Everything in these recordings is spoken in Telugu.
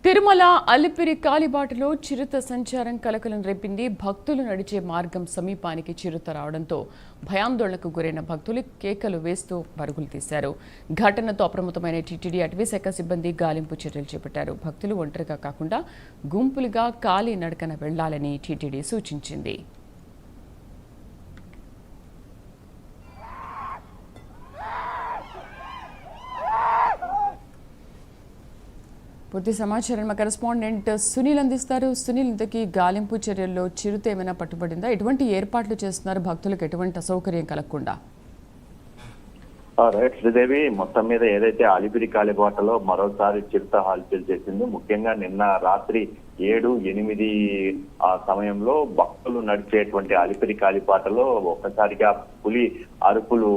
తిరుమల అలిపిరి కాలిబాటలో చిరుత సంచారం కలకలం రేపింది. భక్తులు నడిచే మార్గం సమీపానికి చిరుత రావడంతో భయాందోళనకు గురైన భక్తులు కేకలు వేస్తూ పరుగులు తీశారు. ఘటనతో అప్రమత్తమైన టీటీడీ అటవీశాఖ సిబ్బంది గాలింపు చర్యలు చేపట్టారు. భక్తులు ఒంటరిగా కాకుండా గుంపులుగా కాలి నడకన వెళ్లాలని టీటీడీ సూచించింది. పూర్తి సమాచారం మా కరెస్పాండెంట్ సునీల్ అందిస్తారు. సునీల్, ఇంతకీ గాలింపు చర్యల్లో చిరుత ఏమైనా పట్టుబడిందా? ఎటువంటి ఏర్పాట్లు చేస్తున్నారు భక్తులకు ఎటువంటి అసౌకర్యం కలగకుండా? శ్రీదేవి, మొత్తం మీద ఏదైతే అలిపిరి కాలిబాటలో మరోసారి చిరుత హల్చల్ చేసింది. ముఖ్యంగా నిన్న రాత్రి 7-8 ఆ సమయంలో భక్తులు నడిచేటువంటి అలిపిరి కాలిబాటలో ఒక్కసారిగా పులి అరుపులు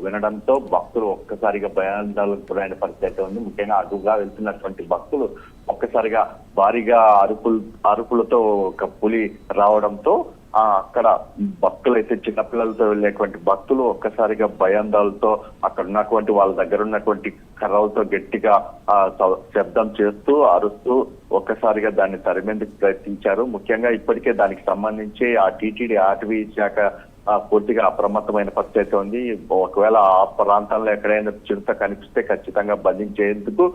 వినడంతో భక్తులు ఒక్కసారిగా భయాందోళనకు గురైన పరిస్థితి ఉంది. ముఖ్యంగా అటుగా వెళ్తున్నటువంటి భక్తులు ఒక్కసారిగా భారీగా అరుపులతో ఒక పులి రావడంతో అక్కడ భక్తులు అయితే చిన్నపిల్లలతో వెళ్ళేటువంటి భక్తులు ఒక్కసారిగా భయాందోళనతో అక్కడ ఉన్నటువంటి వాళ్ళ దగ్గర ఉన్నటువంటి కర్రలతో గట్టిగా శబ్దం చేస్తూ అరుస్తూ ఒక్కసారిగా దాన్ని తరిమేందుకు ప్రయత్నించారు. ముఖ్యంగా ఇప్పటికే దానికి సంబంధించి ఆ టీటీడీ అటవీ శాఖ పూర్తిగా అప్రమత్తమైన పరిస్థితి ఉంది. ఒకవేళ ఆ ప్రాంతంలో ఎక్కడైనా చిరుత కనిపిస్తే ఖచ్చితంగా బంధించేందుకు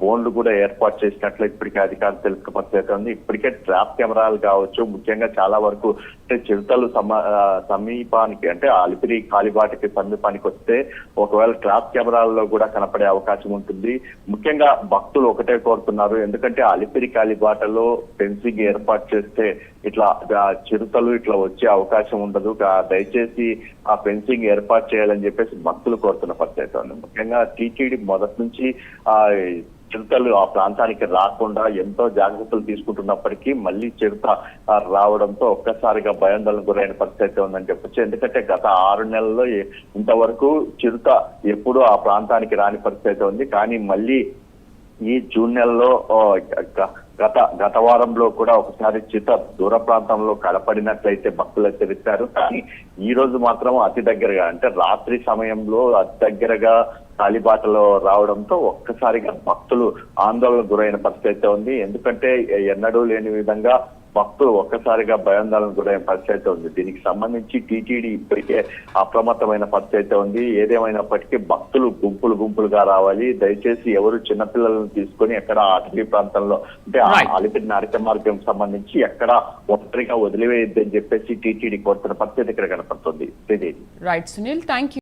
బోన్లు కూడా ఏర్పాటు చేసినట్లు ఇప్పటికే అధికారులు తెలుసుకున్న పరిస్థితి ఉంది. ఇప్పటికే ట్రాప్ కెమెరాలు కావచ్చు, ముఖ్యంగా చాలా వరకు అంటే చిరుతలు సమీపానికి అంటే అలిపిరి కాలిబాటకి సమీపానికి వస్తే ఒకవేళ ట్రాప్ కెమెరాల్లో కూడా కనపడే అవకాశం ఉంటుంది. ముఖ్యంగా భక్తులు ఒకటే కోరుతున్నారు, ఎందుకంటే అలిపిరి కాలిబాటలో ఫెన్సింగ్ ఏర్పాటు చేస్తే ఇట్లా చిరుతలు ఇట్లా వచ్చే అవకాశం ఉండదు. దయచేసి ఆ ఫెన్సింగ్ ఏర్పాటు చేయాలని చెప్పేసి భక్తులు కోరుతున్న పరిస్థితి ఉంది. ముఖ్యంగా టీటీడీ మొదటి నుంచి చిరుతలు ఆ ప్రాంతానికి రాకుండా ఎంతో జాగ్రత్తలు తీసుకుంటున్నప్పటికీ మళ్ళీ చిరుత రావడంతో ఒక్కసారిగా భయాందోళనకు గురైన పరిస్థితి ఉందని చెప్పొచ్చు. ఎందుకంటే గత 6 నెలల్లో ఇంతవరకు చిరుత ఎప్పుడూ ఆ ప్రాంతానికి రాని పరిస్థితి ఉంది. కానీ మళ్ళీ ఈ జూన్ నెలలో గత వారంలో కూడా ఒకసారి చిరుత దూర ప్రాంతంలో కలపడినట్లయితే భక్తులు హెచ్చరించారు. కానీ ఈ రోజు మాత్రం అతి దగ్గరగా అంటే రాత్రి సమయంలో అతి దగ్గరగా కాలిబాటలో రావడంతో ఒక్కసారిగా భక్తులు ఆందోళనకు గురైన పరిస్థితి ఉంది. ఎందుకంటే ఎన్నడూ లేని విధంగా భక్తులు ఒక్కసారిగా భయాందోళనకు గురైన పరిస్థితి ఉంది. దీనికి సంబంధించి టీటీడీ ఇప్పటికే అప్రమత్తమైన పరిస్థితి ఉంది. ఏదేమైనప్పటికీ భక్తులు గుంపులుగా రావాలి. దయచేసి ఎవరు చిన్నపిల్లలను తీసుకొని ఎక్కడ అటవీ ప్రాంతంలో అంటే అలిపిరి నారిక మార్గం సంబంధించి ఎక్కడ ఒంటరిగా వదిలివేయద్దని చెప్పేసి టీటీడీ కోరుతున్న పరిస్థితి ఇక్కడ కనపడుతుంది. Right Sunil, thank you.